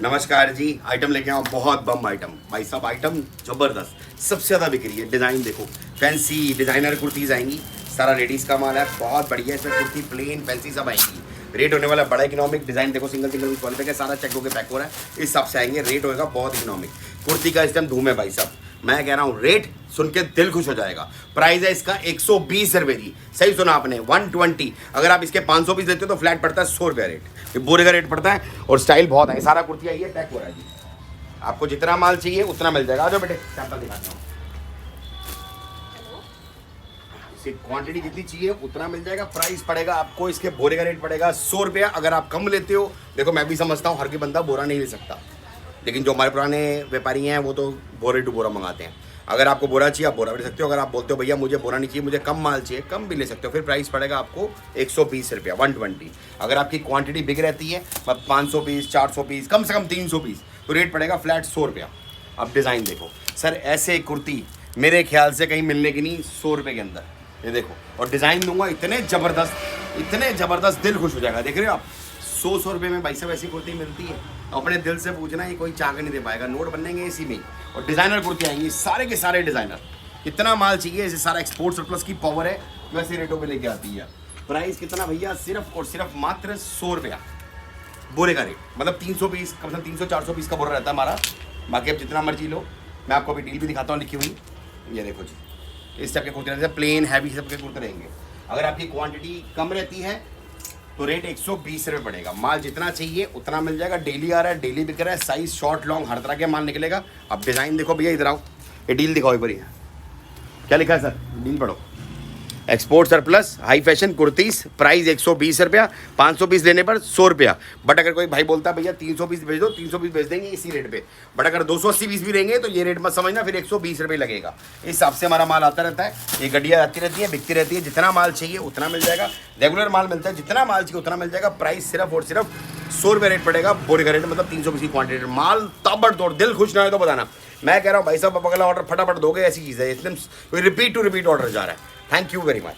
नमस्कार जी। आइटम लेके आओ, बहुत बम आइटम भाई साहब, आइटम जबरदस्त, सबसे ज़्यादा बिक रही है। डिज़ाइन देखो, फैंसी डिज़ाइनर कुर्तीज़ आएंगी, सारा लेडीज़ का माल है, बहुत बढ़िया। इसमें कुर्ती प्लेन फैंसी सब आएंगी। रेट होने वाला बड़ा इकोनॉमिक। डिज़ाइन देखो, सिंगल सिंगल क्वालिटी का सारा चेक होकर पैक हो रहा है, इस हिसाब से आएंगे। रेट होगा बहुत इकोनॉमिक। कुर्ती का इस टाइम धूम है भाई साहब, मैं कह रहा हूँ रेट सुन के दिल खुश हो जाएगा। प्राइस है इसका 120 रुपये की, सही सुना आपने, 120। अगर आप इसके 500 पीस लेते हो तो फ्लैट पड़ता है 100 रुपये रेट, ये बोरे का रेट पड़ता है। और स्टाइल बहुत है, सारा कुर्ती आई है, पैक हो रहा है जी। आपको जितना माल चाहिए उतना मिल जाएगा। आ जाओ बेटे, सैंपल दिखाता हूँ। क्वांटिटी जितनी चाहिए उतना मिल जाएगा। प्राइस पड़ेगा आपको, इसके बोरे का रेट पड़ेगा 100 रुपया। अगर आप कम लेते हो, देखो मैं भी समझता हूँ हर कोई बंदा बोरा नहीं ले सकता, लेकिन जो हमारे पुराने व्यापारी हैं वो तो बोरे टू बोरा मंगाते हैं। अगर आपको बोरा चाहिए आप बोरा भी ले सकते हो। अगर आप बोलते हो भैया मुझे बोरा नहीं चाहिए, मुझे कम माल चाहिए, कम भी ले सकते हो। फिर प्राइस पड़ेगा आपको 120 रुपया, 120। अगर आपकी क्वांटिटी बिक रहती है 500 पीस, 400 पीस, कम से कम 300 पीस, तो रेट पड़ेगा फ्लैट 100 रुपया। अब डिज़ाइन देखो सर, ऐसे कुर्ती मेरे ख्याल से कहीं मिलने की नहीं, 100 रुपये के अंदर। ये देखो, और डिज़ाइन दूंगा इतने ज़बरदस्त, दिल खुश हो जाएगा। देख रहे हो आप, 100 रुपये में भाई साहब ऐसी कुर्ती मिलती है। अपने दिल से पूछना, ये कोई चाक नहीं दे पाएगा, नोट बनेंगे इसी में। और डिज़ाइनर कुर्ती आएंगी, सारे के सारे डिज़ाइनर। इतना माल चाहिए, इसे सारा एक्सपोर्ट सरप्लस की पावर है, वैसे रेटों पे लेके आती है। प्राइस कितना भैया, सिर्फ और सिर्फ मात्र 100 रुपया बोरे का रेट। मतलब 300 पीस, कम से कम 300-400 पीस का बोरा रहता है हमारा। बाकी अब जितना मर्जी लो। मैं आपको अभी डील भी दिखाता हूँ लिखी हुई, ये देखो जी। इस टाइप के कुर्ते रहते हैं, प्लेन हैवी सब के कुर्ते रहेंगे। अगर आपकी क्वांटिटी कम रहती है तो रेट 120 रुपये पड़ेगा। माल जितना चाहिए उतना मिल जाएगा। डेली आ रहा है, डेली बिक रहा है, साइज शॉर्ट लॉन्ग हर तरह के माल निकलेगा। अब डिज़ाइन देखो भैया, इधर आओ, ये डील दिखाओ एक बार। क्या लिखा है सर, डील पढ़ो। Export surplus high fashion kurtis, price 120 रुपया, 500 पीस लेने पर 100 रुपया। बट अगर कोई भाई बोलता है भैया 300 पीस भेज दो, 300 पीस भेज देंगे इसी रेट पे। बट अगर 280 पीस भी रहेंगे तो ये रेट मत समझना, फिर 120 रुपये लगेगा। इस हिसाब से हमारा माल आता रहता है। ये गड्डियाँ आती रहती है, बिकती रहती है। जितना माल चाहिए उतना मिल जाएगा। रेगुलर माल मिलता है, जितना माल चाहिए उतना मिल जाएगा। प्राइस सिर्फ और सिर्फ 100 रुपये रेट पड़ेगा बोरे का रेट, मतलब 300 पीस की क्वांटिटी। माल ताबड़तोड़, दिल खुश ना हो तो बताना। मैं कह रहा हूँ भाई साहब, अगला ऑर्डर फटाफट दोगे, ऐसी चीज़ है। एकदम रिपीट टू रिपीट ऑर्डर जा रहा है। Thank you very much.